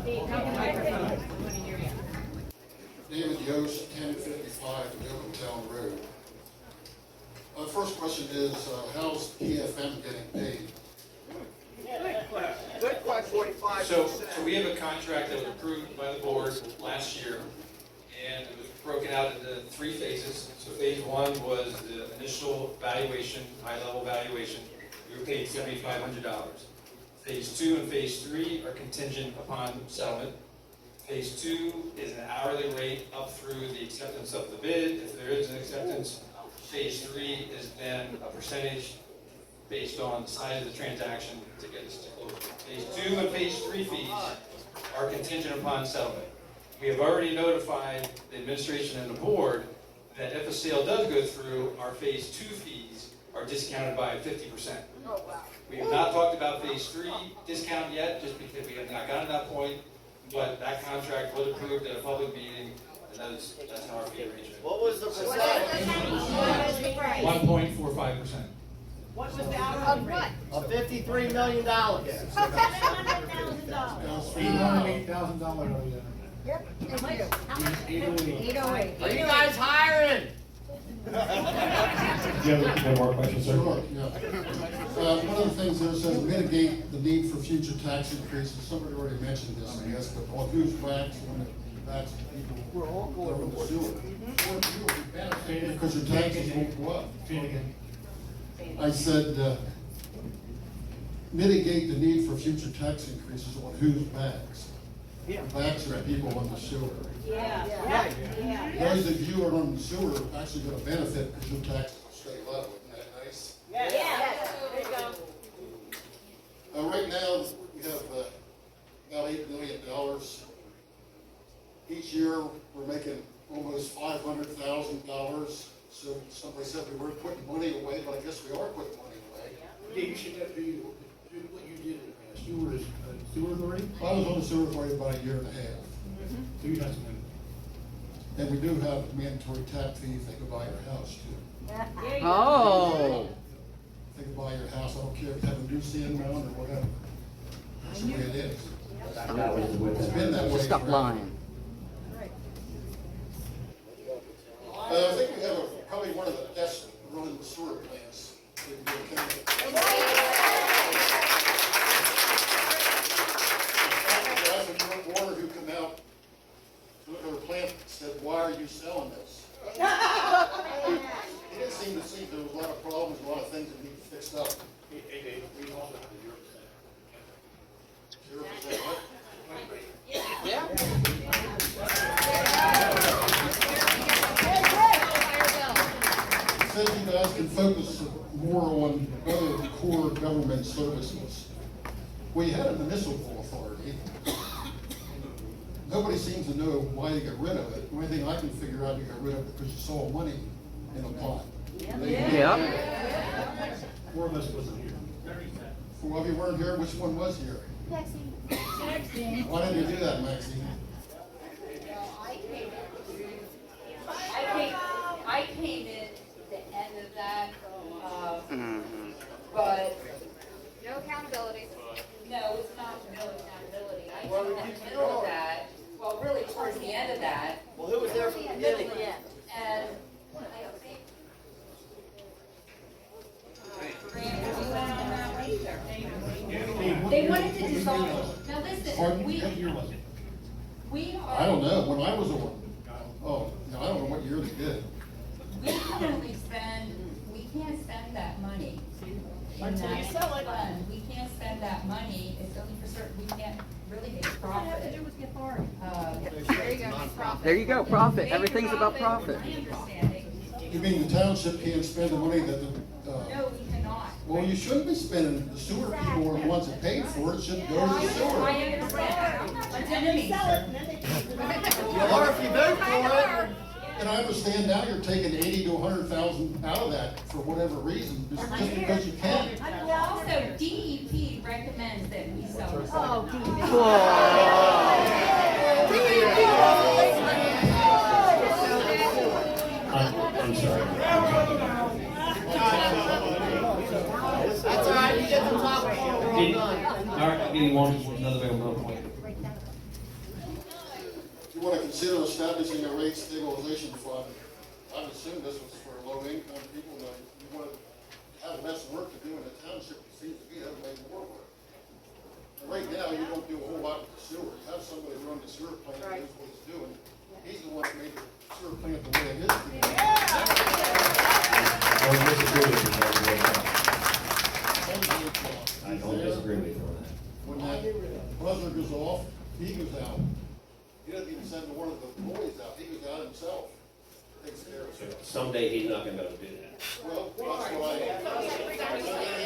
David Yost, 1055 Middletown Road. First question is, how's PFM getting paid? Good question. 45. So we have a contract that was approved by the board last year, and it was broken out into 3 phases. So phase 1 was the initial valuation, high-level valuation. We were paid $7,500. Phase 2 and phase 3 are contingent upon settlement. Phase 2 is an hourly rate up through the acceptance of the bid, if there is an acceptance. Phase 3 is then a percentage based on the size of the transaction to get us to closure. Phase 2 and phase 3 fees are contingent upon settlement. We have already notified the administration and the board that if a sale does go through, our phase 2 fees are discounted by 50%. Oh, wow. We have not talked about phase 3 discount yet, just because we have not gotten to that point, but that contract was approved at a public meeting, and that's how our fee arrangement. What was the percentage? 1.45%. What was the hourly rate? Of $53 million. $808,000. Yep. Are you guys hiring? Do you have more questions, sir? Sure, yeah. One of the things there says mitigate the need for future tax increases. Somebody already mentioned this, I guess, but on whose backs when it backs people who are in the sewer? Because your taxes won't go up. I said, mitigate the need for future tax increases on whose backs? The backs of the people on the sewer. Those of you who are on the sewer are actually going to benefit because your taxes will stay low. Isn't that nice? There you go. Right now, we have about $8 million. Each year, we're making almost $500,000. So somebody said we weren't putting money away, but I guess we are putting money away. Yeah, you should have to do what you did in the past. You were sewer authority? I was on the sewer authority about a year and a half. So you got some. And we do have a mandatory tap fee if they go buy your house too. Oh. If they go buy your house, I don't care if they have a new sand mound or whatever. That's the way it is. It's been that way. Stop lying. I think we have probably one of the best run sewer plants in the county. Guys from York Water who come out to look at our plant said, "Why are you selling this?" He didn't seem to see there was a lot of problems, a lot of things that need fixed up. 0%, what? Says you guys can focus more on other core government services. We had a municipal authority. Nobody seems to know why you got rid of it. The only thing I can figure out, you got rid of it because you saw money in a pot. Yeah. 4 of us wasn't here. 4 of you weren't here. Which one was here? Maxine. Why didn't you do that, Maxine? I came in at the end of that, but. No accountability. No, it's not no accountability. I came in the middle of that, well, really towards the end of that, Well, who was there from the beginning? and. They wanted to dissolve. Now listen, Pardon? What year was it? we I are, don't know. When I was on. Oh, no, I don't know what year they did. we can only spend, we can't spend that money. Until you sell it. We can't spend that money, it's only for certain, we can't really make profit. There you go, make profit. There you go, profit. Everything's about profit. My understanding, You mean the township can't spend the money that the, no, we cannot. well, you shouldn't be spending it. The sewer people are the ones that paid for it. It should go to the sewer. I understand, but then they sell it. Or if you vote for it. And I understand now you're taking 80 to 100,000 out of that for whatever reason, just because you can. Also, DEP recommends that we sell it. I'm sorry. That's all right, you get the top. We're all done. All right, give me another point. you wanna consider establishing a rate stabilization fund. I would assume this was for low-income people, and you wanna have less work to do in the township, it seems to be, that made more work. And right now, you don't do a whole lot with the sewer, you have somebody run the sewer plant, who knows what he's doing. He's the one that made the sewer plant the way it is. Don't disagree with you, I don't disagree with you on that. When that buzzer goes off, he goes out. He doesn't even send one of the employees out, he goes out himself, takes care of it. Someday he's not gonna be able to do that. Well, that's why he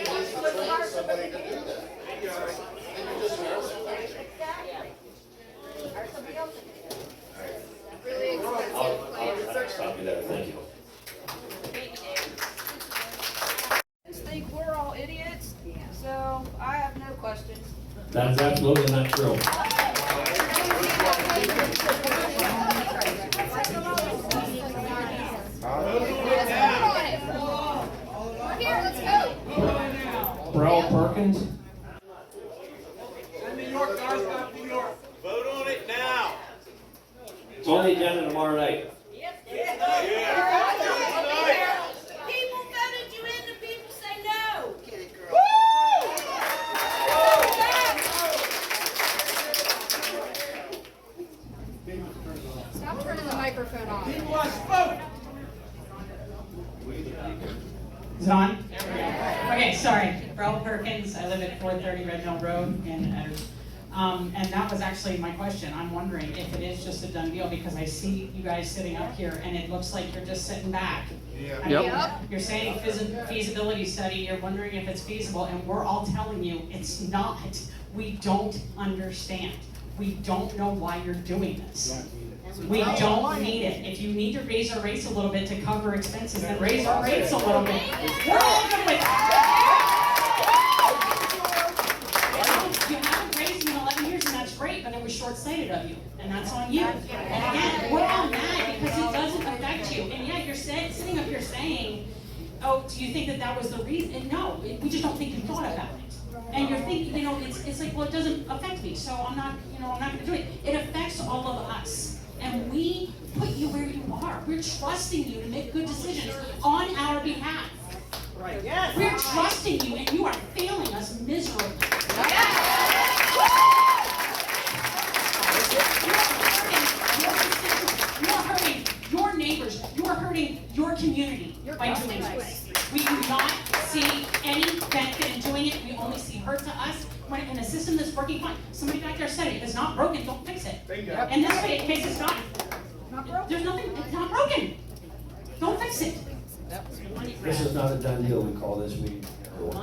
needs to train somebody to do that. Can you just hire somebody? Really expensive I'll stop you there, thank you. Just think we're all idiots, so I have no questions. That's absolutely not true. We're here, let's go. Browell Perkins? Vote on it now. It's on the agenda tomorrow night. People voted you in, the people say no. Stop turning the microphone on. Is it on? Okay, sorry. Browell Perkins, I live at 430 Red Mill Road in Edders. And that was actually my question. I'm wondering if it is just a done deal, because I see you guys sitting up here and it looks like you're just sitting back. I mean, Yep. You're saying feasibility study, you're wondering if it's feasible, and we're all telling you it's not. We don't understand. We don't know why you're doing this. We don't need it. If you need to raise our rates a little bit to cover expenses, then raise our rates a little bit. We're all good with You haven't raised them in 11 years, and that's great, but it was short-sighted of you, and that's on you. And again, we're all mad because it doesn't affect you, and yet you're sitting up here saying, oh, do you think that that was the reason? And no, we just don't think you thought about it. And you're thinking, it's like, well, it doesn't affect me, so I'm not gonna do it. It affects all of us. And we put you where you are. We're trusting you to make good decisions on our behalf. Right. Yes. We're trusting you, and you are failing us miserably. You're hurting your neighbors. You're hurting your community by doing this. We do not see any benefit in doing it. We only see hurt to us. When in a system that's working fine, somebody back there said it. It's not broken. Don't fix it. And this case it's not. There's nothing. It's not broken. Don't fix it. This is not a done deal, we call this meeting.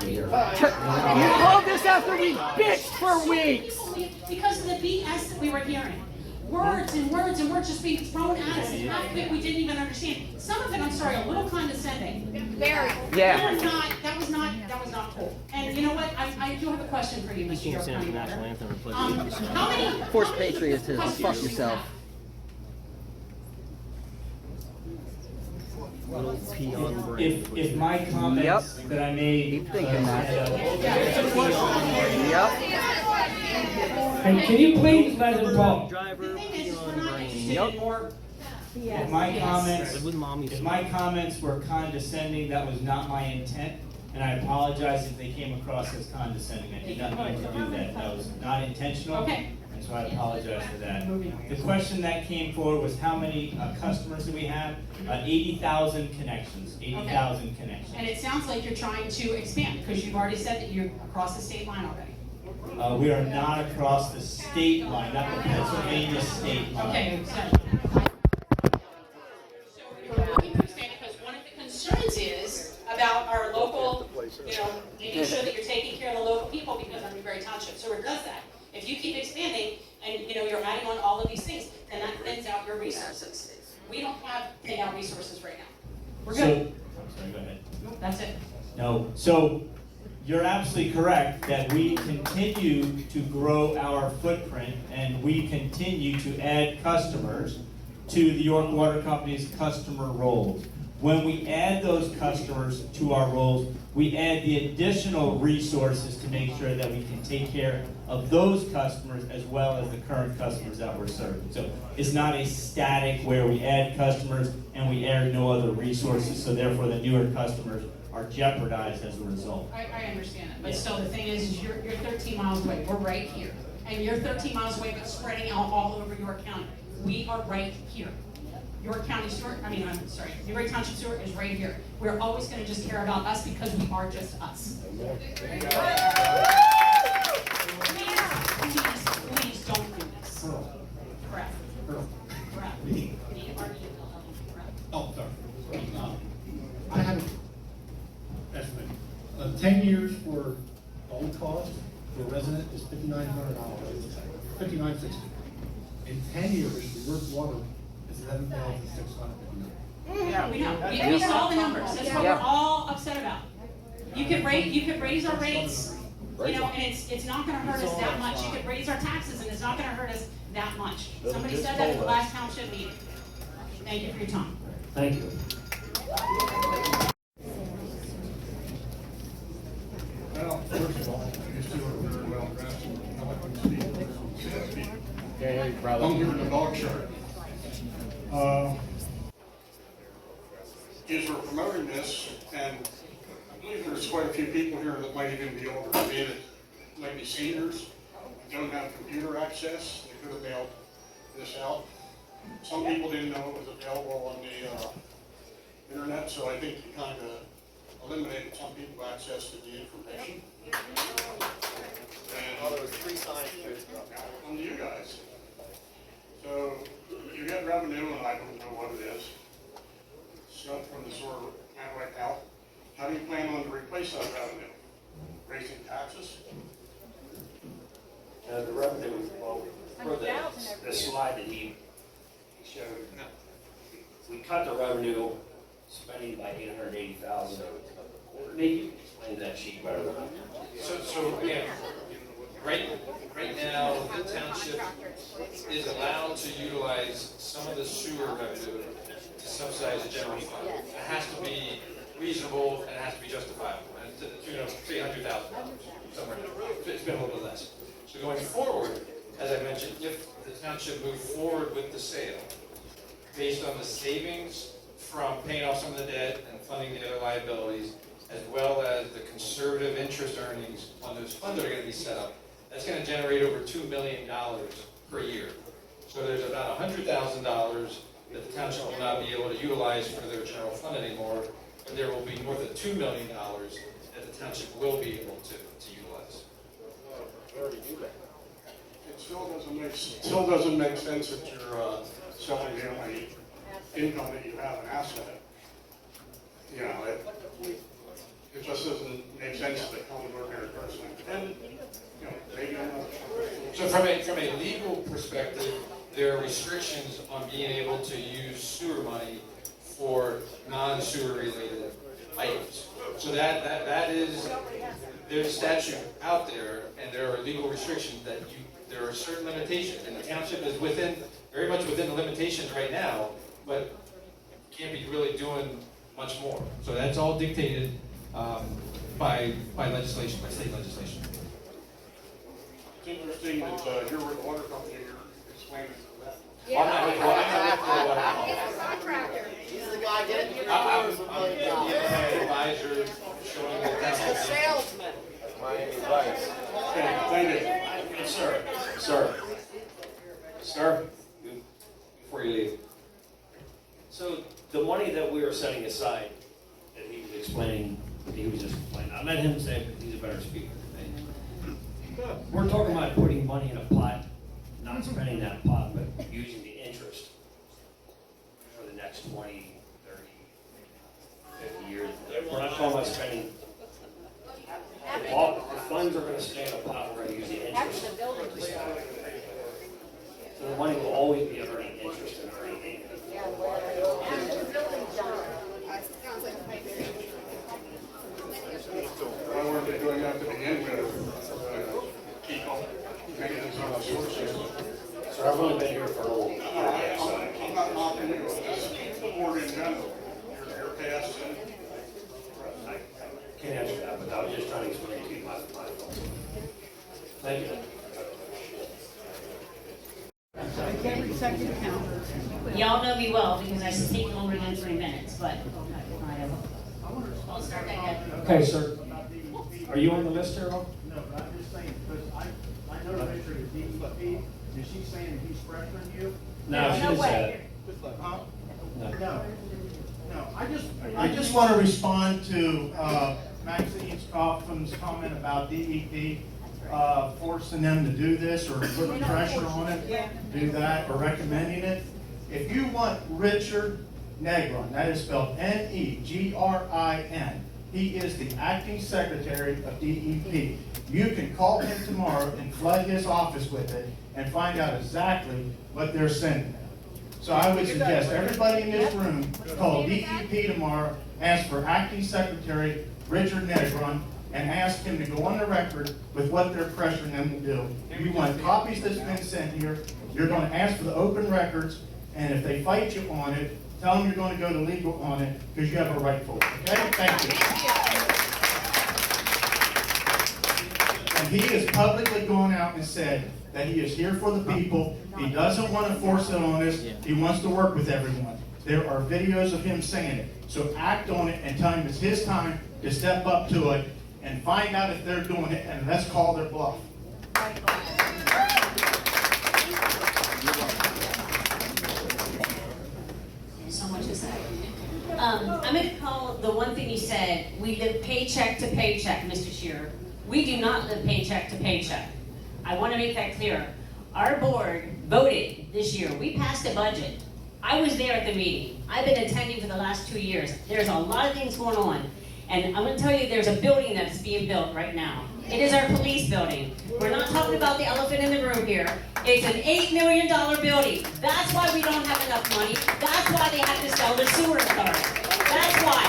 You called this after we bitched for weeks. Because of the BS that we were hearing. Words and words and words just being thrown at us, and half of it we didn't even understand. Some of it, I'm sorry, a little condescending. Very. Yeah. That was not cool. And you know what? I do have a question for you, Mr. York County Auditor. How many? Forced patriotism. Fuck yourself. If my comments that I made. Keep thinking that. Yep. Can you please let them talk? The thing is, we're not interested in more. If my comments were condescending, that was not my intent, and I apologize if they came across as condescending. I did not mean to do that. That was not intentional. Okay. And so I apologize for that. The question that came forward was how many customers do we have? 80,000 connections. 80,000 connections. And it sounds like you're trying to expand, because you've already said that you're across the state line already. We are not across the state line, not the Pennsylvania state line. Okay, so you're working to expand, because one of the concerns is about our local, making sure that you're taking care of the local people, because I'm Newberry Township sewer does that. If you keep expanding and you're adding on all of these things, then that thins out your resources. We don't have thin out resources right now. We're good. I'm sorry, go ahead. That's it. No, so you're absolutely correct that we continue to grow our footprint and we continue to add customers to the York Water Company's customer rolls. When we add those customers to our rolls, we add the additional resources to make sure that we can take care of those customers as well as the current customers that we're serving. So it's not a static where we add customers and we add no other resources, so therefore the newer customers are jeopardized as a result. I understand it, but Yeah. still, the thing is you're 13 miles away, we're right here. And you're 13 miles away, but spreading out all over York County. We are right here. York County Sewer, Newberry Township Sewer is right here. We're always gonna just care about us because we are just us. Please don't do this. Correct. Correct. Oh, sorry. I have an estimate. 10 years for old cost for a resident is $5,900, $5,960. In 10 years, reverse water is $11,659. Yeah, we know. We saw the numbers. That's what we're all upset about. You could raise our rates, you know, and it's not gonna hurt us that much. You could raise our taxes and it's not gonna hurt us that much. Somebody said that at the last township meeting. Thank you for your time. Thank you. Well, first of all, you two are very well dressed. I like when you speak. I'm here in the dog shirt. As we're promoting this, and I believe there's quite a few people here that might even be older than me, that might be seniors, don't have computer access, they could have mailed this out. Some people didn't know it was available on the internet, so I think you kind of eliminated some people access to the information. And There was 3 signs on you guys. So you get revenue, and I don't know what it is. Stuff from the sewer plant right now. How do you plan on to replace that revenue? Raising taxes? The revenue, well, for the slide that he showed, we cut the revenue spending by $880,000. Maybe you can explain that sheet better than I can. So again, right now, the township is allowed to utilize some of the sewer revenue to subsidize the general fund. It has to be reasonable and it has to be justifiable, and to the tune of $300,000, somewhere in there. It's been a little bit less. So going forward, as I mentioned, if the township moved forward with the sale, based on the savings from paying off some of the debt and funding the other liabilities, as well as the conservative interest earnings on those funds that are going to be set up, that's going to generate over $2 million per year. So there's about $100,000 that the township will not be able to utilize for their general fund anymore, but there will be north of $2 million that the township will be able to utilize. It still doesn't make sense that you're selling the only income that you have, an asset. You know, it just doesn't make sense to the common ordinary person. And, you know, maybe I'm not. So from a legal perspective, there are restrictions on being able to use sewer money for non-sewer related items. So that is, there's a statute out there, and there are legal restrictions that there are certain limitations, and the township is very much within the limitations right now, but can't be really doing much more. So that's all dictated by legislation, by state legislation. It's interesting that you're with the water company, you're explaining that. I'm not with the water company. He's a contractor. He's the guy getting your I'm doors $1 million. the advisor showing the He's a township. salesman. Okay, thank you. Yes, sir. Sir, before you leave. So the money that we are setting aside, that he was explaining, he was just explaining, I let him say it, he's a better speaker than me. We're talking about putting money in a pot, not spending that pot, but using the interest for the next 20, 30, 50 years. We're not talking about spending. The funds are going to stay in a pot, we're going to use the interest. So the money will always be earning interest and earning income. Why weren't they doing that to begin with? Keep on maintenance on the sewer system. So I've only been here for a little while. I'm not knocking you, just the board in general. You're passed. I can't answer that, but I was just trying to explain to you my thoughts. Thank you. Every second counts. Y'all know me well because I speak longer than 3 minutes, but I'll start that again. Okay, sir. Are you on the list here, Rob? No, but I'm just saying, because I know Richard is DEP, is she saying he's pressuring you? No, she No didn't say way. Huh? that. No. No. No, I just want to respond to Maxine Kaufman's comment about DEP forcing them to do this or putting pressure on it, do that, or recommending it. If you want Richard Negron, that is spelled Negrin, he is the acting secretary of DEP. You can call him tomorrow and flood his office with it and find out exactly what they're sending him. So I would suggest everybody in this room call DEP tomorrow, ask for acting secretary Richard Negron, and ask him to go on the record with what they're pressuring them to do. You want copies that's been sent here, you're going to ask for the open records, and if they fight you on it, tell them you're going to go to legal on it, because you have a right for it, okay? Thank you. And he has publicly gone out and said that he is here for the people, he doesn't want to force it on us, he wants to work with everyone. There are videos of him saying it, so act on it and tell him it's his time to step up to it, and find out if they're doing it, and let's call their bluff. So much to say. I'm going to call the one thing you said. We live paycheck to paycheck, Mr. Shearer. We do not live paycheck to paycheck. I want to make that clear. Our board voted this year. We passed a budget. I was there at the meeting. I've been attending for the last 2 years. There's a lot of things going on. And I'm going to tell you, there's a building that's being built right now. It is our police building. We're not talking about the elephant in the room here. It's an $8 million building. That's why we don't have enough money. That's why they have to sell the sewer authority. That's why.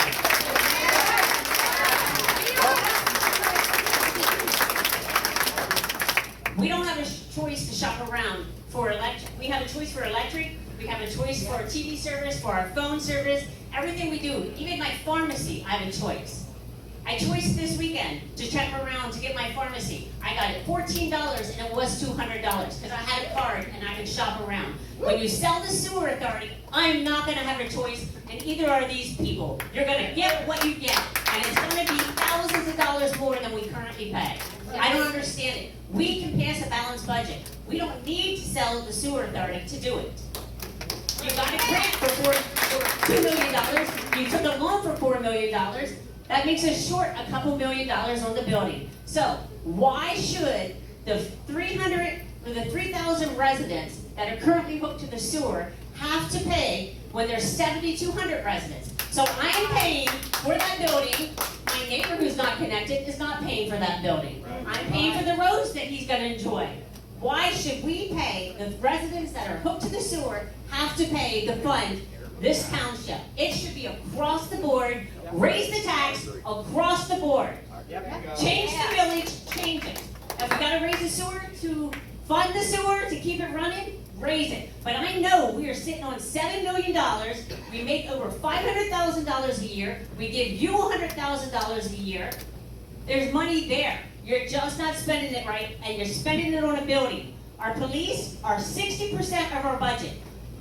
We don't have a choice to shop around for electric. We have a choice for electric. We have a choice for our TV service, for our phone service, everything we do. Even my pharmacy, I have a choice. I choiced this weekend to check around to get my pharmacy. I got it $14 and it was $200 because I had a card and I could shop around. When you sell the sewer authority, I'm not going to have a choice, and either are these people. You're going to get what you get, and it's going to be thousands of dollars more than we currently pay. I don't understand it. We can pass a balanced budget. We don't need to sell the sewer authority to do it. You got a grant for $2 million. You took a loan for $4 million. That makes us short a couple $1 million on the building. So why should the 3,000 residents that are currently hooked to the sewer have to pay when there's 7,200 residents? So I am paying for that building. My neighbor who's not connected is not paying for that building. I'm paying for the roads that he's going to enjoy. Why should we pay the residents that are hooked to the sewer have to pay to fund this township? It should be across the board. Raise the tax across the board. Change the village, change it. If we got to raise the sewer to fund the sewer to keep it running, raise it. But I know we are sitting on $7 million. We make over $500,000 a year. We give you $100,000 a year. There's money there. You're just not spending it right, and you're spending it on a building. Our police are 60% of our budget.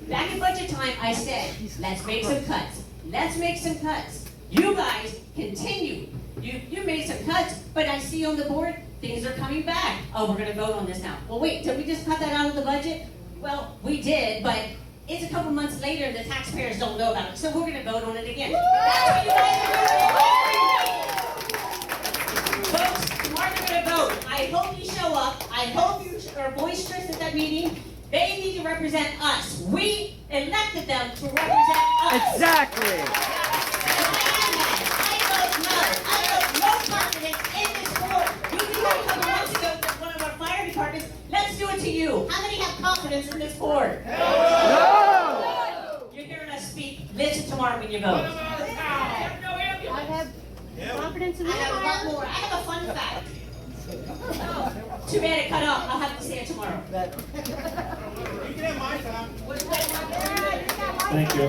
Back in budget time, I said, let's make some cuts. Let's make some cuts. You guys continue. You made some cuts, but I see on the board, things are coming back. Oh, we're going to vote on this now. Well, wait, did we just cut that out of the budget? Well, we did, but it's a couple months later, and the taxpayers don't know about it, so we're going to vote on it again. That's what you guys are doing. Folks, tomorrow we're going to vote. I hope you show up. I hope you are boisterous at that meeting. They need to represent us. We elected them to represent us. Exactly. I vote no confidence in this board. We did that a couple months ago with one of our fire departments. Let's do it to you. How many have confidence in this board? No! You're hearing us speak. Listen tomorrow when you vote. I have confidence in I have a lot more. I have a fun fact. Too bad it cut off. I'll have to say it tomorrow. You can have my time. Thank you.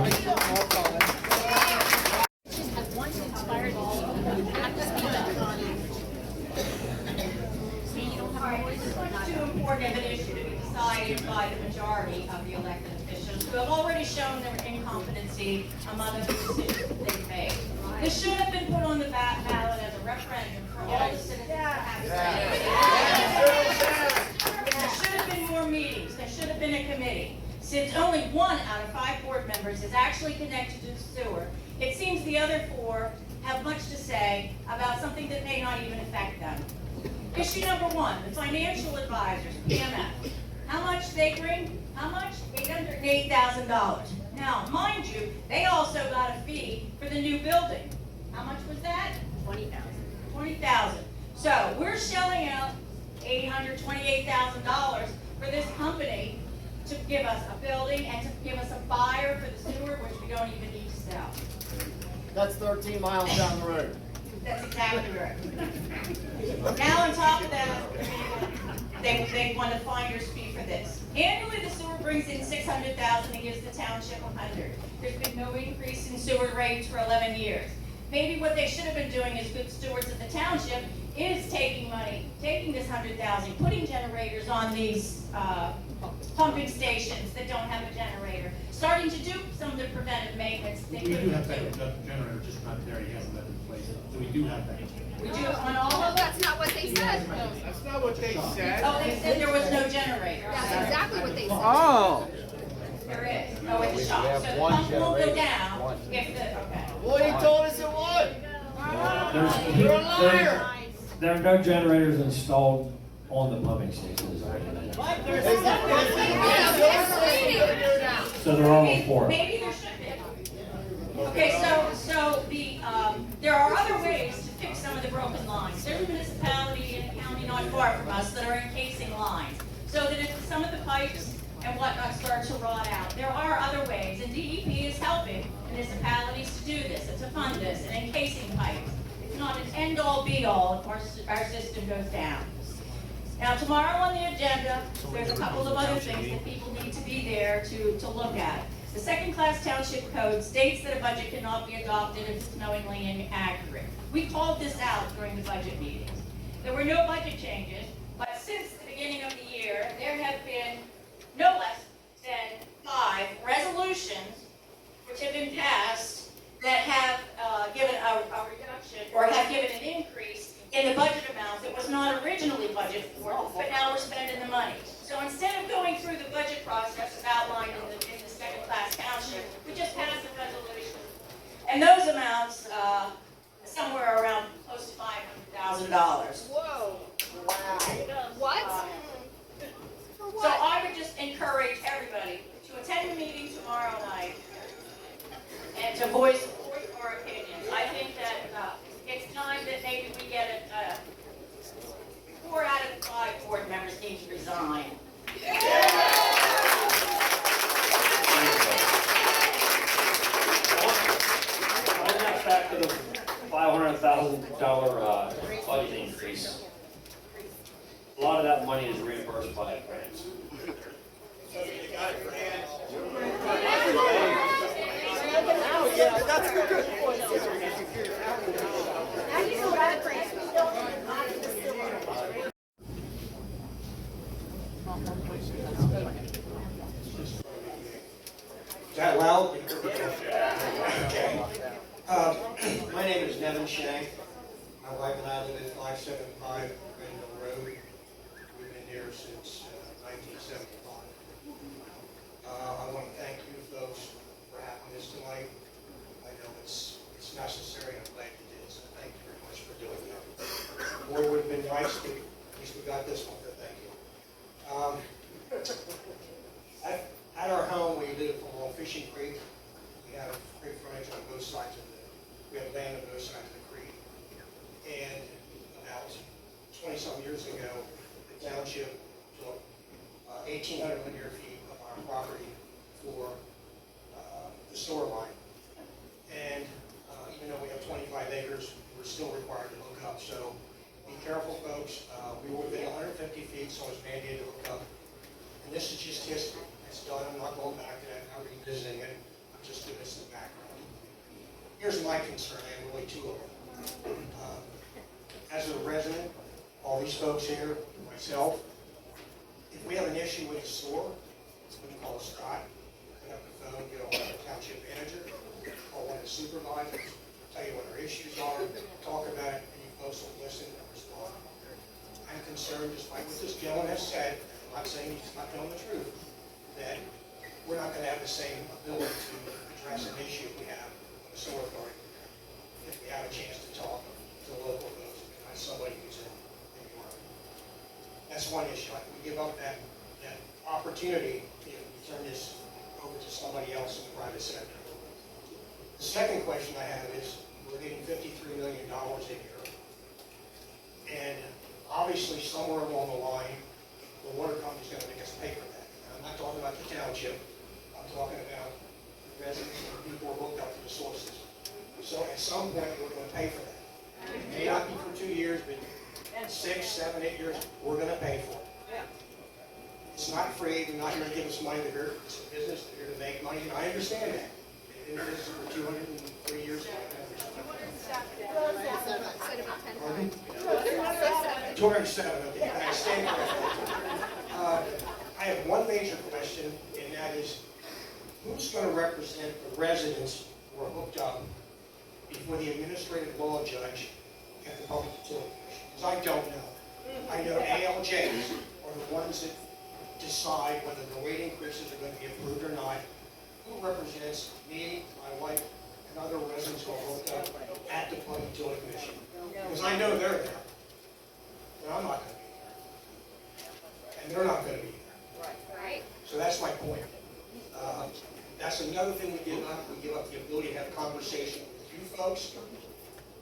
decided by the majority of the elected officials who have already shown their incompetency among the decisions that they've made. This should have been put on the ballot as a referendum for all the citizens to have say. There should have been more meetings. There should have been a committee. Since only 1 out of 5 board members is actually connected to the sewer, it seems the other 4 have much to say about something that may not even affect them. Issue number 1, the financial advisors, PMF. How much they bring? How much? $808,000. Now, mind you, they also got a fee for the new building. How much was that? $20,000. $20,000. So we're shelling out $828,000 for this company to give us a building and to give us a buyer for the sewer, which we don't even need to sell. That's 13 miles down the road. That's exactly right. Now on top of that, they want a finder's fee for this. Annually, the sewer brings in $600,000 and gives the township $100,000. There's been no increase in sewer rates for 11 years. Maybe what they should have been doing as good stewards of the township is taking money, taking this $100,000, putting generators on these pumping stations that don't have a generator, starting to do some of the preventive maintenance. We do have that generator, just not there, he hasn't been replaced. So we do have that. We do on all of them? That's not what they said. That's not what they said. Oh, they said there was no generator. That's exactly what they said. Oh. There is. Oh, in the shop. So the pump won't go down if the, okay. Well, he told us it would. You're a liar. There are no generators installed on the pumping stations. So they're all for it. Maybe there should be. Okay, so the, there are other ways to fix some of the broken lines. There's a municipality in a county not far from us that are encasing lines, so that if some of the pipes and whatnot start to rot out, there are other ways, and DEP is helping municipalities to do this, and to fund this, and encasing pipes. It's not an end-all, be-all if our system goes down. Now, tomorrow on the agenda, there's a couple of other things that people need to be there to look at. The second-class township code states that a budget cannot be adopted if it's knowingly inaccurate. We called this out during the budget meetings. There were no budget changes, but since the beginning of the year, there have been no less than 5 resolutions which have been passed that have given a reduction or have given an increase in the budget amount that was not originally budgeted for, but now we're spending the money. So instead of going through the budget process as outlined in the second-class township, we just passed a resolution. And those amounts, somewhere around close to $500,000. Whoa. Wow. What? So I would just encourage everybody to attend the meeting tomorrow night and to voice our opinions. I think that it's time that maybe we get 4 out of 5 board members need to resign. On that fact of the $500,000 budget increase, a lot of that money is reimbursed by grants. That's a good point. Is that loud? Okay. My name is Nevin Shank. My wife and I live at 575 Greenville Road. We've been here since 1975. I want to thank you folks for having this tonight. I know it's necessary, and I'm glad you did, so thank you very much for doing that. More would have been nice, but at least we got this one, so thank you. At our home, we live along Fishing Creek. We have creek frontage on both sides of we have land on both sides of the creek. And about 20-some years ago, the township took 1,800 linear feet of our property for the sewer line. And even though we have 25 acres, we're still required to hook up. So be careful, folks. We were within 150 feet, so it's mandated to hook up. And this is just history. It's done. I'm not going back to that. I'm not revisiting it. I'm just doing this in the background. Here's my concern. I have really 2 of them. As a resident, all these folks here, myself, if we have an issue with the sewer, we can call Scott, pick up the phone, get on the township manager, call one of the supervisors, tell you what our issues are, talk about it, and you folks will listen and respond. I'm concerned, just like what this gentleman has said, I'm not saying he's not telling the truth, that we're not going to have the same ability to address an issue we have on the sewer authority if we have a chance to talk to the local folks, and not somebody who's in New York. That's one issue. I think we give up that opportunity if we turn this over to somebody else in the private sector. The second question I have is, we're getting $53 million a year. And obviously, somewhere along the line, the water company's going to make us pay for that. And I'm not talking about the township. I'm talking about the residents and the people who are hooked up to the sewer system. So at some point, we're going to pay for that. It may not be for 2 years, but 6, 7, 8 years, we're going to pay for it. It's not free. They're not here to give us money. They're here, it's a business. They're here to make money. And I understand that. They've been in business for 203 years. 207, okay. I stand corrected. I have one major question, and that is, who's going to represent the residents who are hooked up before the administrative law judge and the Public Utility Commission? Because I don't know. I know ALJs are the ones that decide whether the rate increases are going to be approved or not. Who represents me, my wife, and other residents who are hooked up at the Public Utility Commission? Because I know they're there, and I'm not going to be there, and they're not going to be there. Right. So that's my point. That's another thing we give up. We give up the ability to have a conversation with you folks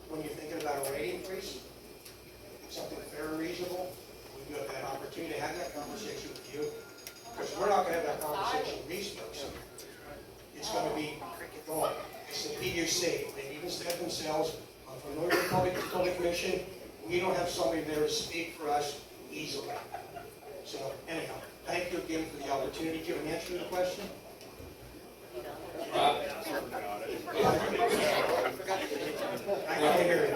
when you're thinking about a rate increase, something very reasonable. We give up that opportunity to have that conversation with you, because we're not going to have that conversation with these folks. It's going to be gone. It's the PUC. They even said themselves, I'm familiar with the Public Utility Commission. We don't have somebody there to speak for us easily. So anyhow, thank you again for the opportunity. Do you have an answer to the question? I can't hear you.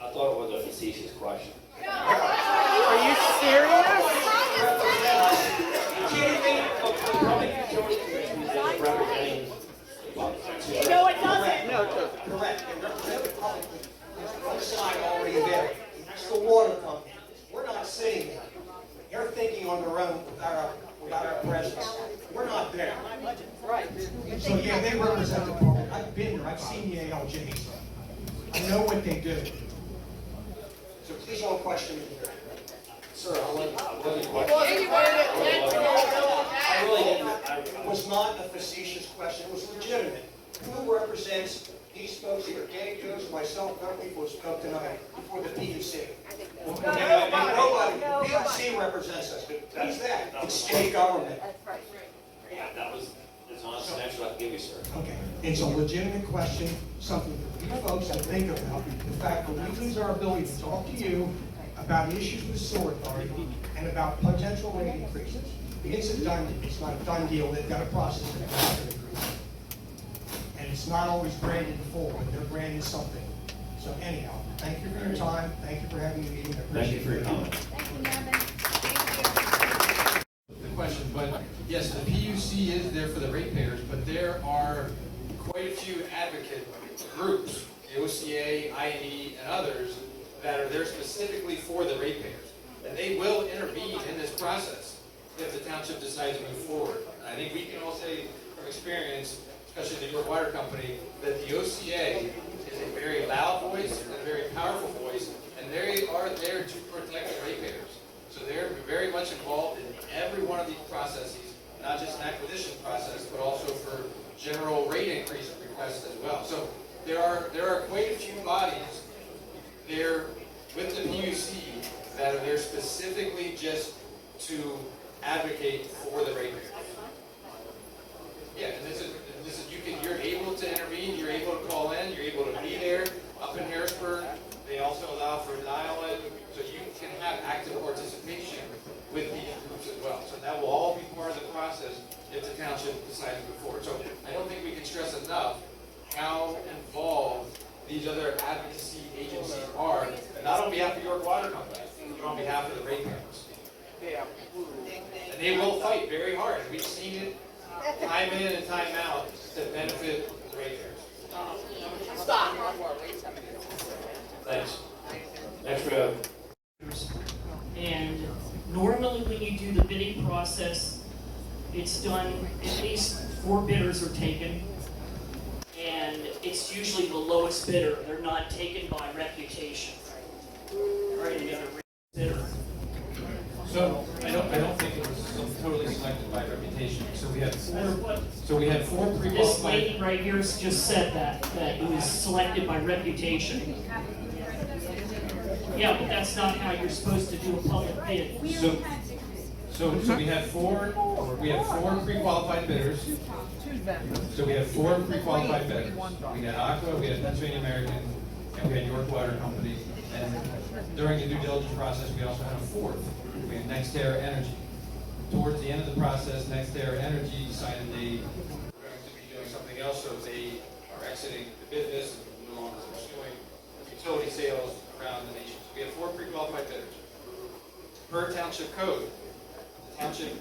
I thought it was a facetious question. Are you serious? No, it doesn't. No, it doesn't. Correct. And represent the public. There's one side already there. That's the water company. We're not sitting there. They're thinking on their own without our presence. We're not there. Right. So yeah, they represent the public. I've been there. I've seen the ALJs. I know what they do. So please don't question me here. Sir, I wasn't questioning. I really didn't. It was not a facetious question. It was legitimate. Who represents these folks here? Danny Jones, myself, and other people who spoke tonight before the PUC. Nobody. The PUC represents us. But who's that? It's state government. Yeah, that was as honest an answer I can give you, sir. Okay. It's a legitimate question, something that you folks have to think about. The fact that we lose our ability to talk to you about issues with sewer authority and about potential rate increases. It's not a done deal. They've got to process it after the increase. And it's not always branded full, but they're branding something. So anyhow, thank you for your time. Thank you for having the meeting. I Thank you appreciate for your it. comment. The question, but yes, the PUC is there for the ratepayers, but there are quite a few advocate groups, the OCA, INE, and others, that are there specifically for the ratepayers. And they will intervene in this process if the township decides to move forward. And I think we can all say from experience, especially the New York Water Company, that the OCA is a very loud voice and a very powerful voice, and they are there to protect the ratepayers. So they're very much involved in every one of these processes, not just an acquisition process, but also for general rate increase requests as well. So there are quite a few bodies there with the PUC that are there specifically just to advocate for the ratepayers. Yeah, and this is you're able to intervene, you're able to call in, you're able to be there. Up in Harrisburg, they also allow for dial-in, so you can have active participation with these groups as well. So that will all be part of the process if the township decides to move forward. So I don't think we can stress enough how involved these other advocacy agencies are, not on behalf of York Water Company, but on behalf of the ratepayers. And they will fight very hard. We've seen it time in and time out to benefit the ratepayers. Stop. Thanks. Next row. And normally when you do the bidding process, it's done, at least 4 bidders are taken. And it's usually the lowest bidder. They're not taken by reputation. Or any other bidder. So I don't think it was totally selected by reputation. So we had 4 This pre-qualified. lady right here just said that it was selected by reputation. Yeah, but that's not how you're supposed to do a public bid. So we had 4 pre-qualified bidders. So we had 4 pre-qualified bidders. We had Aqua, we had Pennsylvania American, and we had York Water Company. And during the due diligence process, we also had a 4th. We had NextEra Energy. Towards the end of the process, NextEra Energy decided they were going to be doing something else, so they are exiting the business and no longer pursuing utility sales around the nation. So we had 4 pre-qualified bidders. Per township code, the township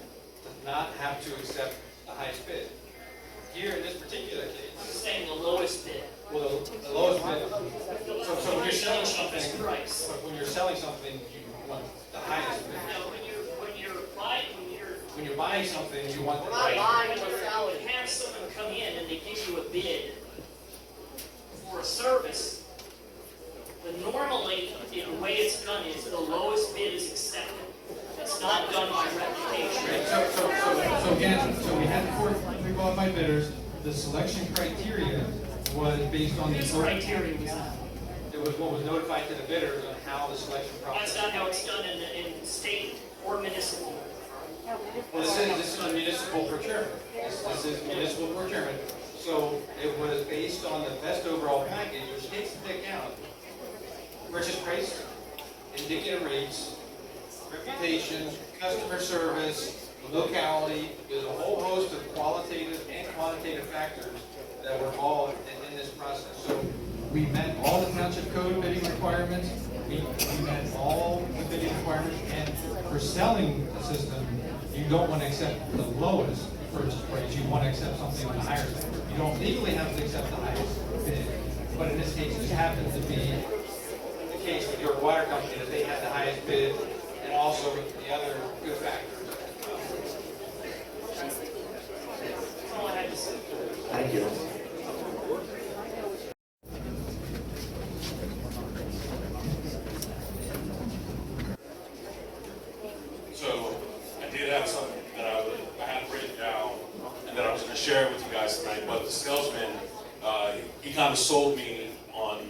does not have to accept the highest bid. Here in this particular case, I'm saying the lowest bid. well, the lowest bid. So when you're selling something, Cheapest price. but when you're selling something, you want the highest bid. No, when When you're buying something, you want the We're not right. buying, when we're selling. you have someone come in and they give you a bid for a service, normally, the way it's done is the lowest bid is accepted. It's not done by reputation. So again, so we had 4 pre-qualified bidders. The selection criteria was based on the. This criteria was that. It was what was notified to the bidders on how the selection process. That's not how it's done in state or municipal. Well, this is a municipal procurement. This is municipal procurement. So it was based on the best overall package, which takes into account purchase price, indicative rates, reputation, customer service, locality. There's a whole host of qualitative and quantitative factors that were involved in this process. So we met all the township code bidding requirements. We met all the bidding requirements, and for selling the system, you don't want to accept the lowest purchase price. You want to accept something on the higher side. You don't legally have to accept the highest bid, but in this case, it just happens to be the case with your water company that they had the highest bid, and also the other good factors. That's all I had to say. Thank you. So I did have something that I had written down and that I was going to share with you guys tonight, but the salesman, he kind of sold me on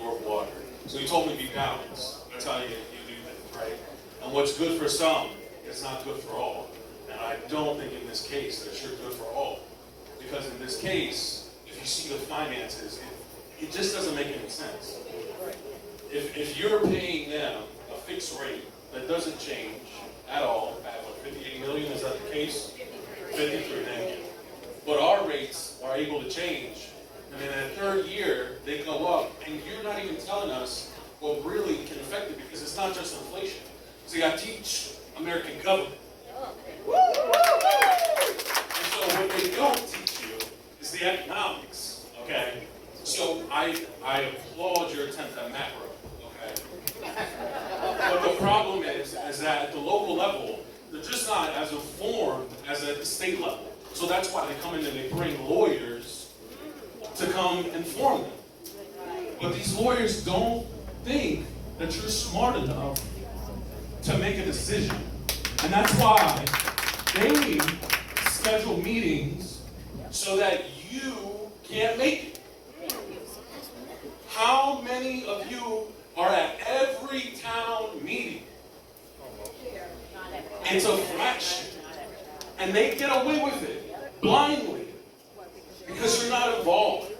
your water. So he told me to be balanced. That's how you do things, right? And what's good for some is not good for all. And I don't think in this case that you're good for all. Because in this case, if you see the finances, it just doesn't make any sense. If you're paying them a fixed rate that doesn't change at all, at what, 58 million, is that the case? 53, thank you. But our rates are able to change. And in the third year, they go up. And you're not even telling us what really can affect it, because it's not just inflation. See, I teach American government. And so what they don't teach you is the economics, okay? So I applaud your attempt at macro, okay? But the problem is that at the local level, they're just not as informed as at the state level. So that's why they come in and they bring lawyers to come inform them. But these lawyers don't think that you're smart enough to make a decision. And that's why they schedule meetings so that you can't make it. How many of you are at every town meeting? It's a fraction. And they get away with it blindly because you're not involved.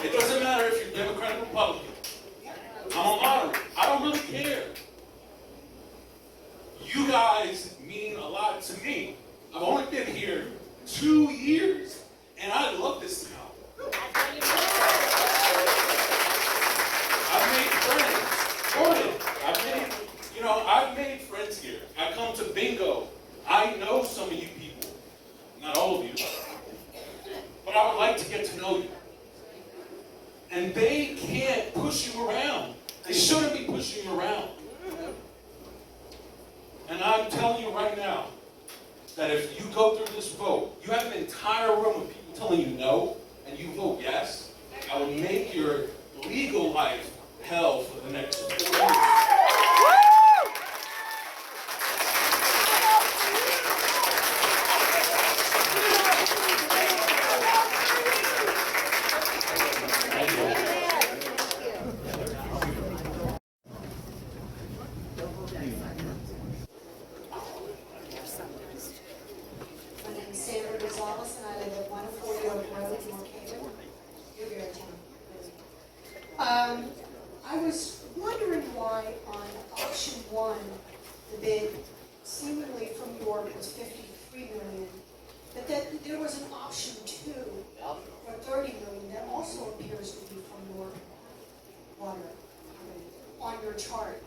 It doesn't matter if you're Democrat or Republican. I'm a moderate. I don't really care. You guys mean a lot to me. I've only been here 2 years, and I love this town. I've made friends. I've made friends here. I come to bingo. I know some of you people, not all of you, but I would like to get to know you. And they can't push you around. They shouldn't be pushing you around. And I'm telling you right now that if you go through this vote, you have an entire room of people telling you no, and you vote yes, I will make your legal life hell for the next 4 years. I was wondering why on option 1, the bid seemingly from York was $53 million, but that there was an option 2 for $30 million that also appears to be from York Water on your chart.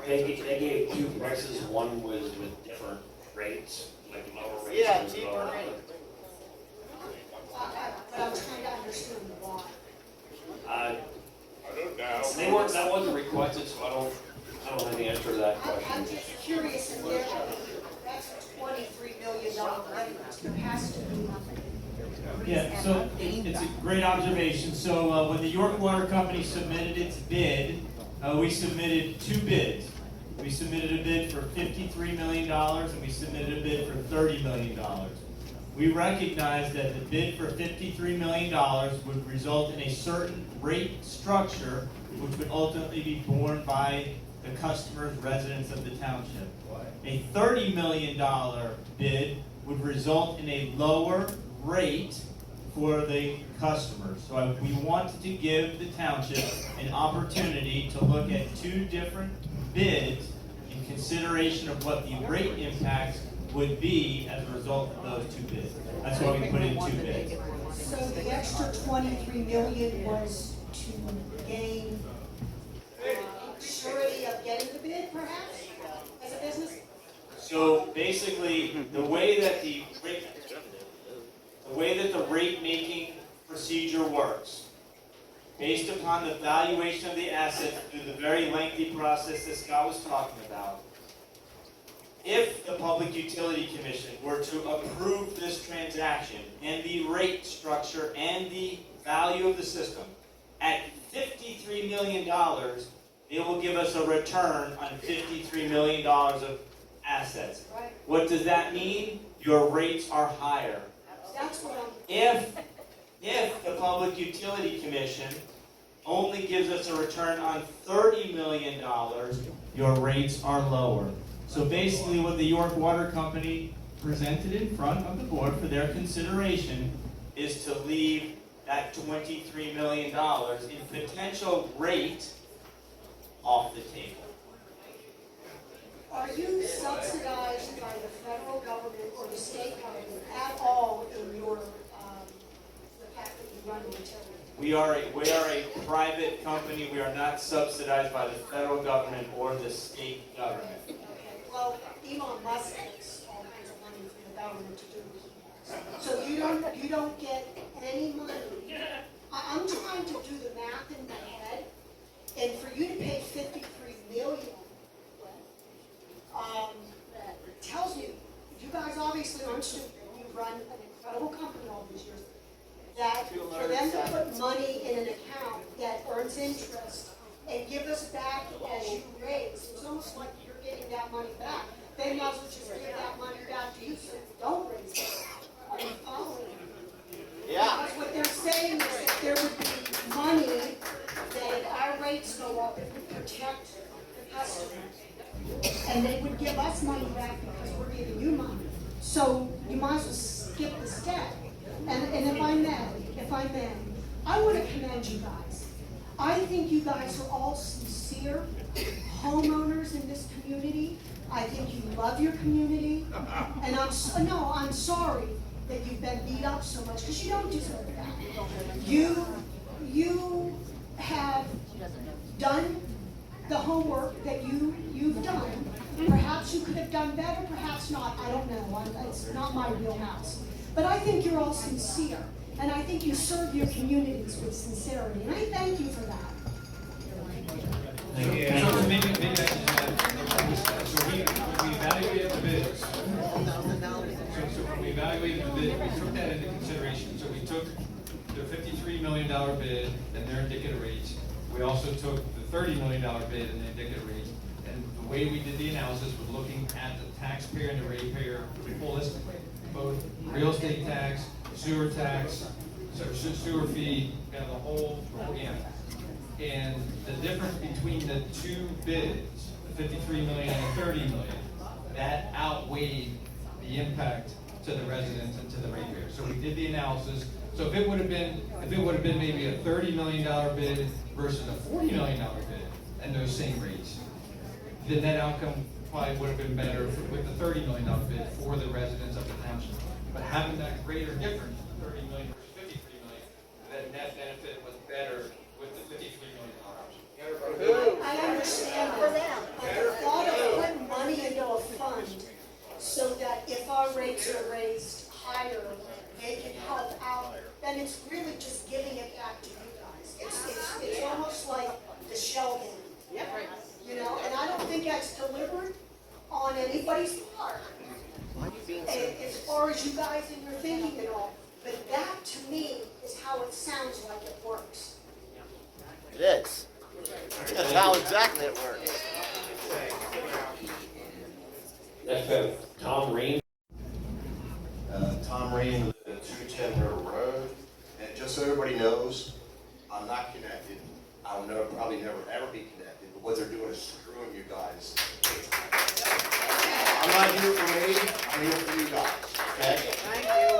They gave two prices. One was with different rates, like lower rates. Yeah, and cheaper lower rate. But I'm trying to understand why. I don't know. They weren't. That wasn't requested, so I don't have the answer to that question. I'm just curious, and that's a $23 million difference. There has to be nothing. Yeah, so it's a great observation. So when the York Water Company submitted its bid, we submitted 2 bids. We submitted a bid for $53 million and we submitted a bid for $30 million. We recognized that the bid for $53 million would result in a certain rate structure which would ultimately be borne by the customers, residents of the township. A $30 million bid would result in a lower rate for the customers. So we wanted to give the township an opportunity to look at 2 different bids in consideration of what the rate impacts would be as a result of those 2 bids. That's why we put in 2 bids. So the extra $23 million was to gain surety of getting the bid, perhaps, as a business? So basically, the way that the rate making procedure works, based upon the valuation of the asset through the very lengthy process that Scott was talking about, if the Public Utility Commission were to approve this transaction and the rate structure and the value of the system at $53 million, it will give us a return on $53 million of assets. Right. What does that mean? Your rates are higher. That's what I'm... If the Public Utility Commission only gives us a return on $30 million, your rates are lower. So basically what the York Water Company presented in front of the board for their consideration is to leave that $23 million in potential rate off the table. Are you subsidized by the federal government or the state government at all in your, the fact that you run the utility? We are a private company. We are not subsidized by the federal government or the state government. Okay, well, Elon Musk gets all kinds of money from the government to do this. So you don't get any money. I'm trying to do the math in my head, and for you to pay $53 million, tells you, you guys obviously aren't stupid. You've run an incredible company all these years. That for them to put money in an account that earns interest and give us back as you raise, it's almost like you're getting that money back. They might as well just give that money back to you so you don't raise it. Are you following? Yeah. Because what they're saying is that there would be money that if our rates go up, it would protect the customers. And they would give us money back because we're giving you money. So you might as well skip the step. And if I may, I want to commend you guys. I think you guys are all sincere homeowners in this community. I think you love your community. And I'm sorry that you've been beat up so much because you don't deserve that. You have done the homework that you've done, Perhaps you could have done better, perhaps not, I don't know, it's not my wheelhouse. But I think you're all sincere, and I think you serve your communities with sincerity, and I thank you for that. So maybe I can just add, so we evaluated the bids. So when we evaluated the bid, we took that into consideration. So we took the $53 million bid and their indicative rates. We also took the $30 million bid and the indicative rates. And the way we did the analysis was looking at the taxpayer and the ratepayer holistically, both real estate tax, sewer tax, sewer fee, kind of the whole gamut. And the difference between the two bids, the $53 million and the $30 million, that outweighed the impact to the residents and to the ratepayers. So we did the analysis. So if it would have been maybe a $30 million bid versus a $40 million bid and those same rates, the net outcome probably would have been better with the $30 million bid for the residents of the township. But having that greater difference, $30 million versus $53 million, that net benefit was better with the $53 million option. I understand that, but the thought of putting money into a fund so that if our rates are raised higher, they can help out, then it's really just giving it back to you guys. It's almost like the shell game. You know, and I don't think that's deliberate on anybody's part. As far as you guys and your thinking and all, but that to me is how it sounds like it works. It is. That's how exactly it works. Next we have Tom Ream. Tom Ream with the 210 River Road. And just so everybody knows, I'm not connected. I will probably never ever be connected. But what they're doing is screwing you guys. I'm not here for me. I'm here for you guys. Okay? Thank you.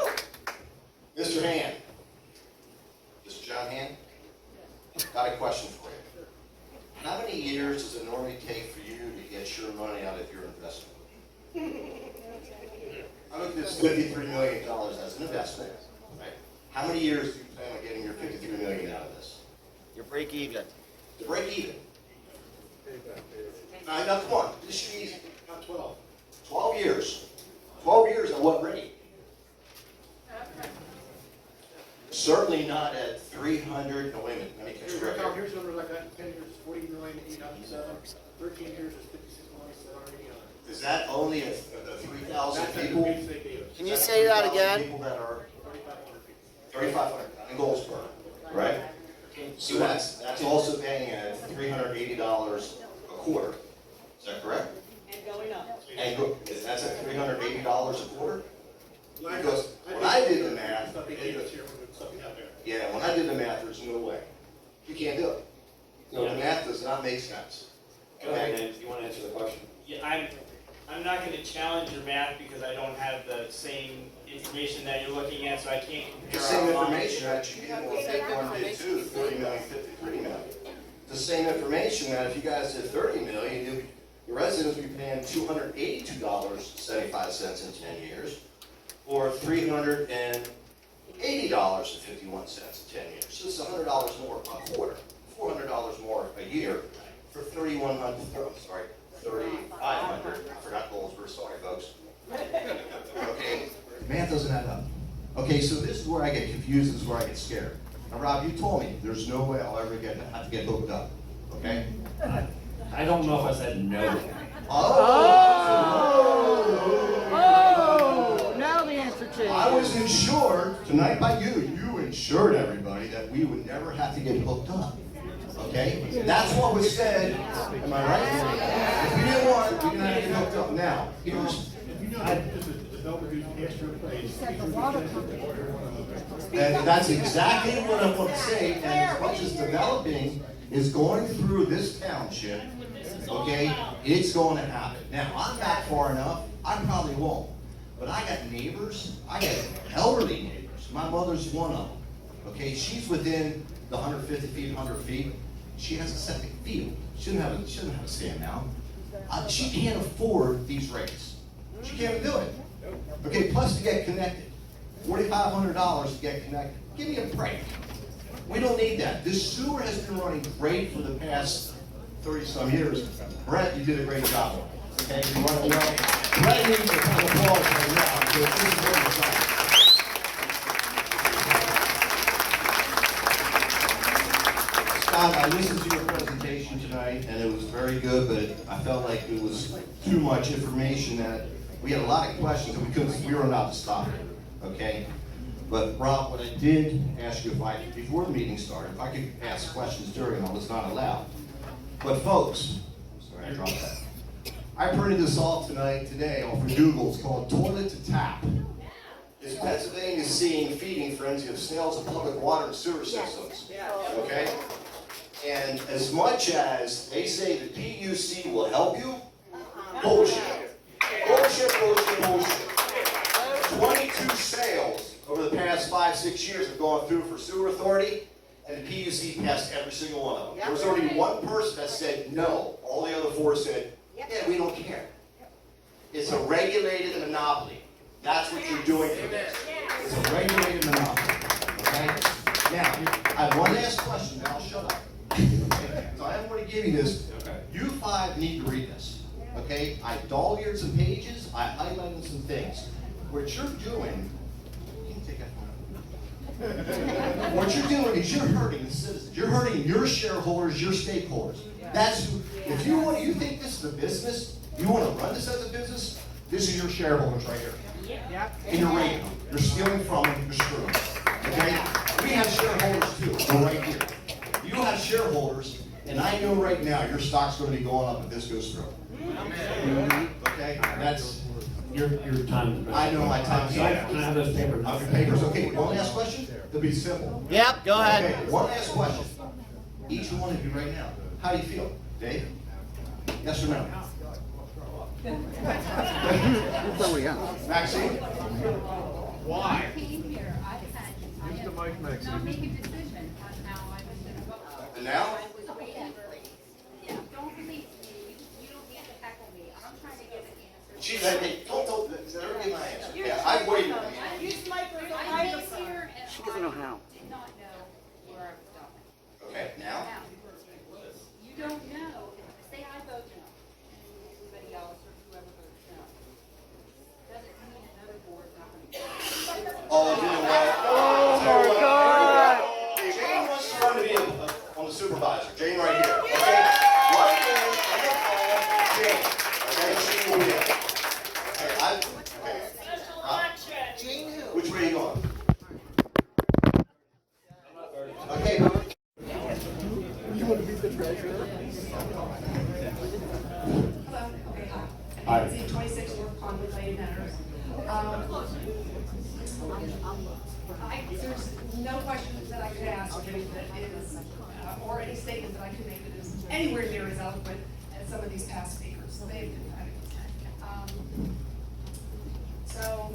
Mr. Hand. Mr. John Hand. Got a question for you. How many years does it normally take for you to get your money out of your investment? I look at this $53 million as an investment, right? How many years do you plan on getting your $53 million out of this? Your break even. To break even. Now, come on, this should be easy. Not 12. 12 years. 12 years at what rate? Certainly not at 300. No, wait a minute. Let me catch you right here. Here's numbers like that. 10 years is 40 million, 807. 13 years is 56 million, 780. Is that only the 3,000 people? Can you say that again? People that are 3,500 in Goldsboro, right? So that's also paying at $380 a quarter. Is that correct? And going up. And that's at $380 a quarter? Because when I did the math, yeah, when I did the math, there's no way. You can't do it. No, the math does not make sense. Go ahead, Dan. You want to answer the question? Yeah, I'm not going to challenge your math because I don't have the same information that you're looking at, so I can't compare. The same information that you did on one did too, 30 million, 53 million. The same information that if you guys did 30 million, your residents would be paying $282.75 in 10 years, or $380.51 in 10 years. So it's $100 more a quarter, $400 more a year for 3,500. I forgot Goldsboro, sorry folks. Okay, math doesn't add up. Okay, so this is where I get confused, this is where I get scared. Now Rob, you told me there's no way I'll ever have to get hooked up, okay? I don't know if I said no. Oh, now the answer changes. I was insured, tonight by you insured everybody that we would never have to get hooked up. Okay? That's what was said. Am I right? If we didn't want it, we didn't have to get hooked up. Now, here's... And that's exactly what I want to say. And as much as developing is going through this township, okay, it's going to happen. Now, I'm not far enough. I probably won't. But I got neighbors. I got elderly neighbors. My mother's one of them. Okay, she's within the 150 feet, 100 feet. She has a septic field. She doesn't have a stand now. She can't afford these rates. She can't do it. Okay, plus to get connected. $4,500 to get connected. Give me a break. We don't need that. This sewer has been running great for the past 30-some years. Brett, you did a great job. Okay, you want to know? Brett needs a couple of applause right now, because this is what it's like. Scott, I listened to your presentation tonight, and it was very good, but I felt like it was too much information that we had a lot of questions and we were not to stop it, okay? But Rob, what I did ask you before the meeting started, if I could ask questions during, I was not allowed. But folks, sorry, I dropped that. I printed this off today off of Google. It's called Toilet to Tap. Is Pennsylvania seeing feeding frenzy of snails in public water and sewer systems? Okay? And as much as they say the PUC will help you, bullshit. Bullshit, bullshit, bullshit. 22 sales over the past 5-6 years have gone through for sewer authority, and the PUC passed every single one of them. There was already one person that said no. All the other 4 said, yeah, we don't care. It's a regulated monopoly. That's what you're doing for this. It's a regulated monopoly. Okay? Now, I have one last question, and I'll shut up. Okay? So I am going to give you this. You 5 need to read this. Okay? I dog-eared some pages. I highlighted some things. What you're doing, you can take that one. What you're doing is you're hurting the citizens. You're hurting your shareholders, your stakeholders. That's who, if you think this is a business, you want to run this as a business, this is your shareholders right here. And you're raping them. You're stealing from them. You're screwing them. Okay? We have shareholders too. They're right here. You have shareholders, and I know right now your stock's going to be going up if this goes through. Okay? That's your time. I know my time's up. Can I have those papers? Papers. Okay, one last question. It'll be simple. Yep, go ahead. Okay, one last question. Each one of you right now. How do you feel? Dave? Yes or no? Maxine? Why? Use the mic, Maxine. Not make a decision on how I was going to vote. And now? Don't believe me. You don't need to heckle me. I'm trying to give an answer. She let me, don't, let her give my answer. Yeah, I've waited. Use microphone. She doesn't know how. Did not know where I was going. Okay, now? You don't know. Say I vote no. Everybody else or whoever votes no. Doesn't mean another board's not going to go. Oh, you know what? Oh my God! Jane wants to run to be on the supervisor. Jane right here. Okay? One thing, I'm going to call Jane. Okay? She will be there. Okay, Jane who? Which way are you going? Okay. You want to be the treasurer? Hello. Okay, Hi. It's the 26 North Conway Lane Matters. There's no question that I could ask that is, or any statement that I could make that is anywhere near as eloquent as some of these past speakers. They've been fabulous. So,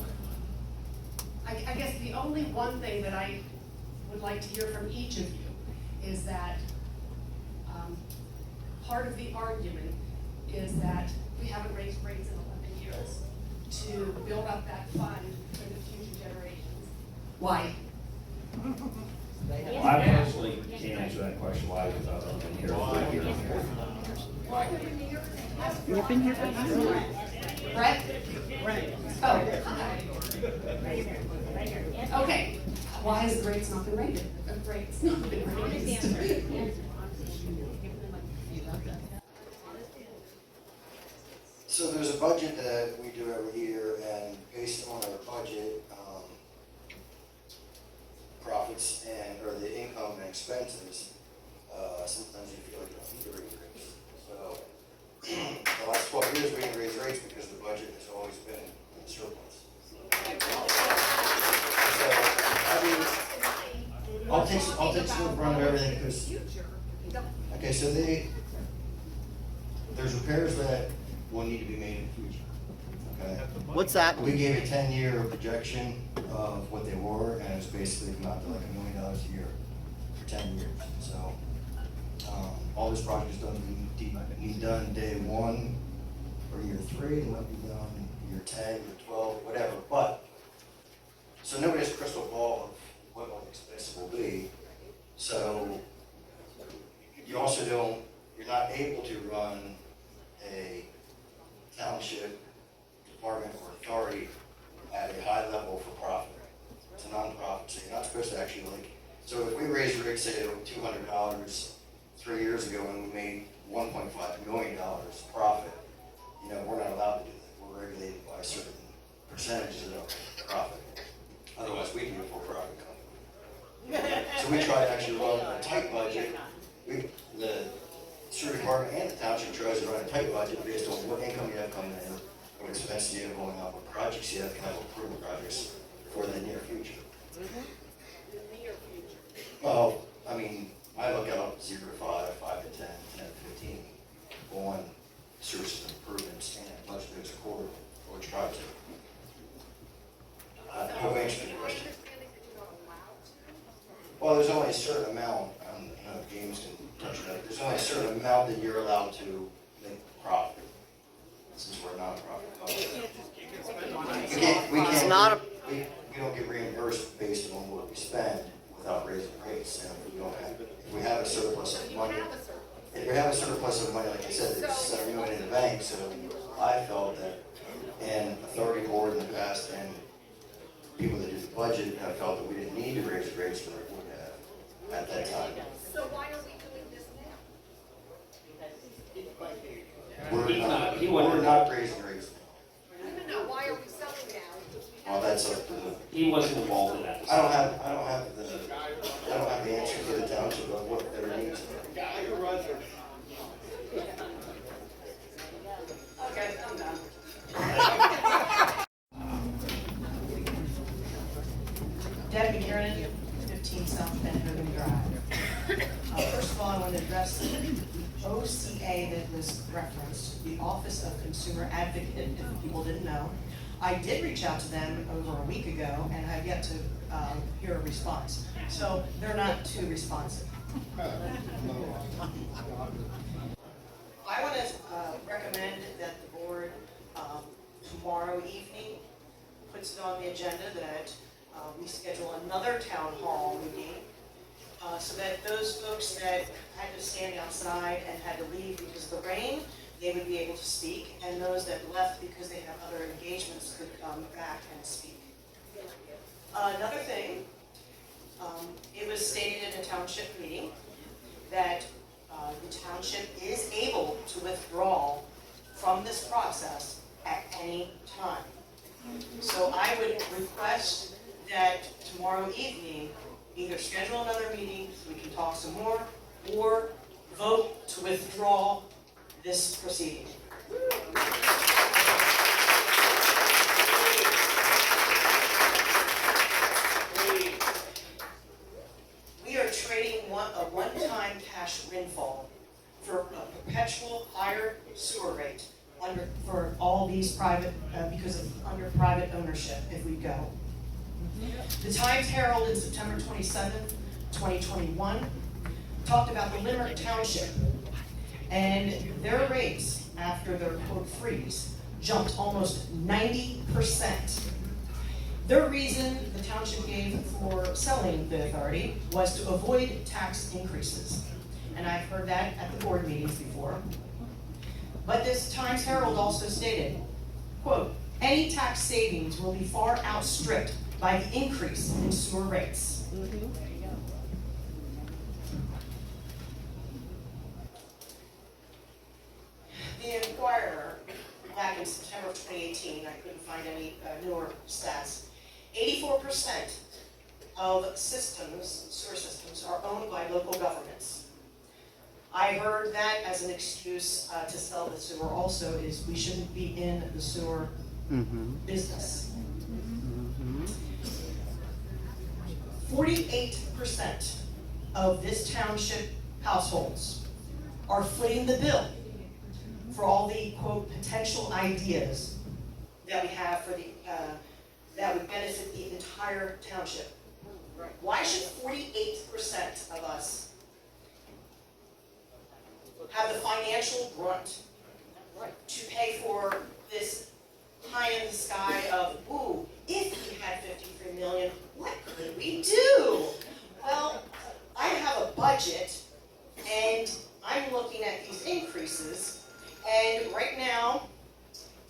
I guess the only one thing that I would like to hear from each of you is that part of the argument is that we haven't raised rates in 11 years to build up that fund for the future generations. Why? Well, I personally can't answer that question why, because I've only been here for 3 years. You've been here for Brett? Oh. Okay. Why has the rates not been rated? Rates not been raised? So there's a budget that we do every year, and based on our budget, profits or the income and expenses, sometimes you feel like you don't need to raise rates. So the last 12 years we didn't raise rates because the budget has always been in surplus. So I mean, I'll take some run of everything because okay, so there's repairs that will need to be made in the future. Okay. What's that? We gave a 10-year projection of what they were, and it's basically come out to like $1 million a year for 10 years. So all this project is done be done day 1 or year 3, it might be done year 10, year 12, whatever. But so nobody has a crystal ball of what all the expenses will be. So you also you're not able to run a township, department, or authority at a high level for profit. It's a nonprofit, so you're not supposed to actually so if we raise rates, say, $200 3 years ago and we made $1.5 million profit, we're not allowed to do that. We're regulated by certain percentages of profit. Otherwise, we'd be a for-profit company. So we try to actually run a tight budget. The sewer department and the township tries to run a tight budget based on what income you have coming in, what expenses you have going out, what projects you have, kind of improvement projects for the near future. Well, I mean, I look out 0 to 5, 5 to 10, 10 to 15 on sewer system improvements and budget those accordingly, or try to. I hope I answered your question. Well, there's only a certain amount, I don't know if James can touch it up, there's only a certain amount that you're allowed to make profit, since we're not a profit company. We don't get reimbursed based on what we spend without raising rates, and if we have a surplus of money, like I said, there's $7 million in the bank, so I felt that, and authority board in the past, and people that do the budget have felt that we didn't need to raise rates for what we have at that time. So why are we doing this now? We're not raising rates. Even now, why are we selling now? Well, that's up to He wasn't involved in that. I don't have the answer for the township of what their needs are. Okay, I'm done. Deb McKiernan, 15 South Bend Ribbon Drive. First of all, I want to address the OCA that was referenced, the Office of Consumer Advocate, if people didn't know. I did reach out to them over a week ago and have yet to hear a response. So they're not too responsive. I want to recommend that the board tomorrow evening puts it on the agenda that we schedule another town hall meeting so that those folks that had to stand outside and had to leave because of the rain, they would be able to speak, and those that left because they have other engagements could come back and speak. Another thing, it was stated in a township meeting that the township is able to withdraw from this process at any time. So I would request that tomorrow evening, either schedule another meeting so we can talk some more, or vote to withdraw this proceeding. We are trading a one-time cash windfall for a perpetual higher sewer rate for all these private, because of under private ownership if we go. The Times Herald in September 27th, 2021 talked about the Limerick Township, and their rates after their quote freeze jumped almost 90%. Their reason the township gave for selling the authority was to avoid tax increases. And I've heard that at the board meetings before. But this Times Herald also stated, quote, any tax savings will be far outstripped by the increase in sewer rates. The Inquirer, back in September of 2018, I couldn't find any newer stats, 84% of systems, sewer systems, are owned by local governments. I heard that as an excuse to sell the sewer also is we shouldn't be in the sewer business. 48% of this township households are footing the bill for all the, quote, potential ideas that we have for the, that would benefit the entire township. Why should 48% of us have the financial brunt to pay for this high in the sky of, ooh, if we had 53 million, what could we do? Well, I have a budget, and I'm looking at these increases, and right now,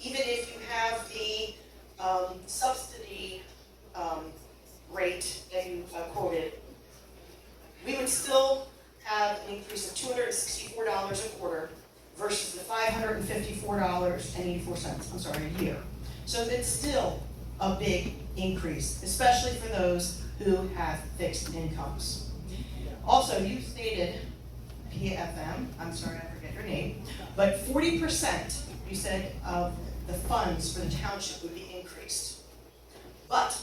even if you have the subsidy rate that you quoted, we would still have an increase of $264 a quarter versus the $554.84, I'm sorry, a year. So it's still a big increase, especially for those who have fixed incomes. Also, you stated PFM, I'm sorry, I forget your name, but 40%, you said, of the funds for the township would be increased. But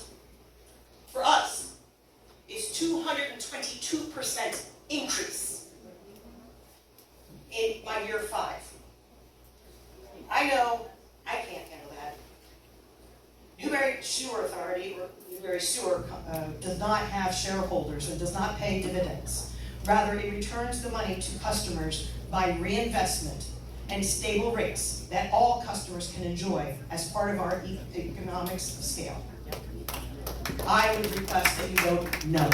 for us, it's 222% increase in my year 5. I know I can't handle that. Newberry Sewer Authority, or Newberry Sewer, does not have shareholders and does not pay dividends. Rather, it returns the money to customers by reinvestment and stable rates that all customers can enjoy as part of our economics of scale. I would request that you vote no.